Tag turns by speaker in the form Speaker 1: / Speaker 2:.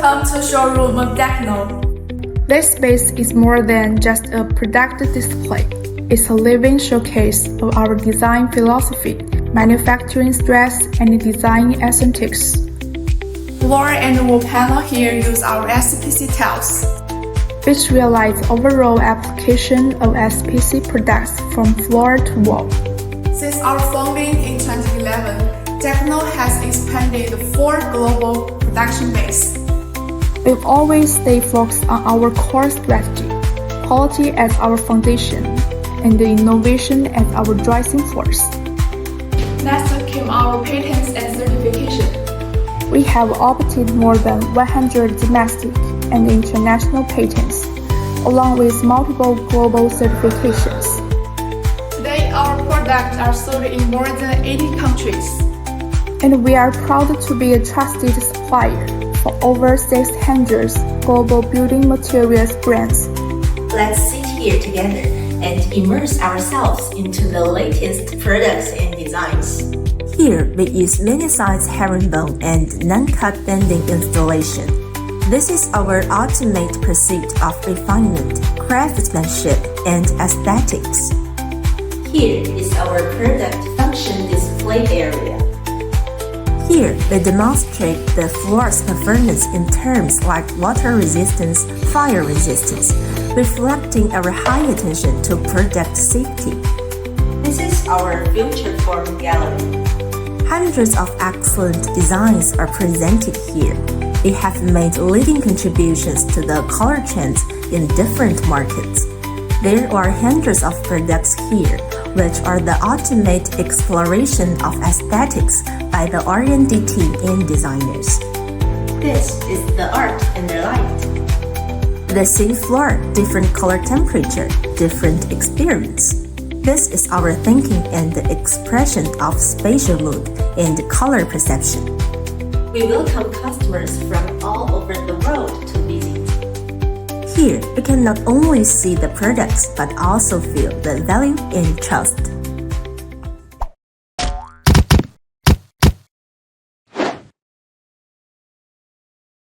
Speaker 1: Welcome to Showroom of DECNO.
Speaker 2: This space is more than just a product display. It's a living showcase of our design philosophy, manufacturing stress, and design aesthetics.
Speaker 1: Floor and wall panel here use our SPC tiles,
Speaker 2: which realize overall application of SPC products from floor to wall.
Speaker 1: Since our founding in 2011, DECNO has expanded 4 global production base.
Speaker 2: We've always stayed focused on our core strategy, quality as our foundation, and the innovation as our driving force.
Speaker 1: Next came our patents and certification.
Speaker 2: We have obtained more than 100 domestic and international patents, along with multiple global certifications.
Speaker 1: Today, our products are sold in more than 80 countries.
Speaker 2: And we are proud to be a trusted supplier for over 600 global building materials brands.
Speaker 3: Let's sit here together and immerse ourselves into the latest products and designs. Here, we use mini-size herringbone and non-cut bending installation. This is our ultimate pursuit of refinement, craftsmanship, and aesthetics. Here is our product function display area. Here, we demonstrate the floor's performance in terms like water resistance, fire resistance, reflecting our high attention to product safety. This is our FutureForm gallery. Hundreds of excellent designs are presented here. We have made leading contributions to the color trends in different markets. There are hundreds of products here, which are the ultimate exploration of aesthetics by the R&D team and designers. This is the art and the light. The same floor, different color temperature, different experience. This is our thinking and the expression of spatial mood and color perception. We welcome customers from all over the world to visit. Here, we can not only see the products but also feel the value and trust.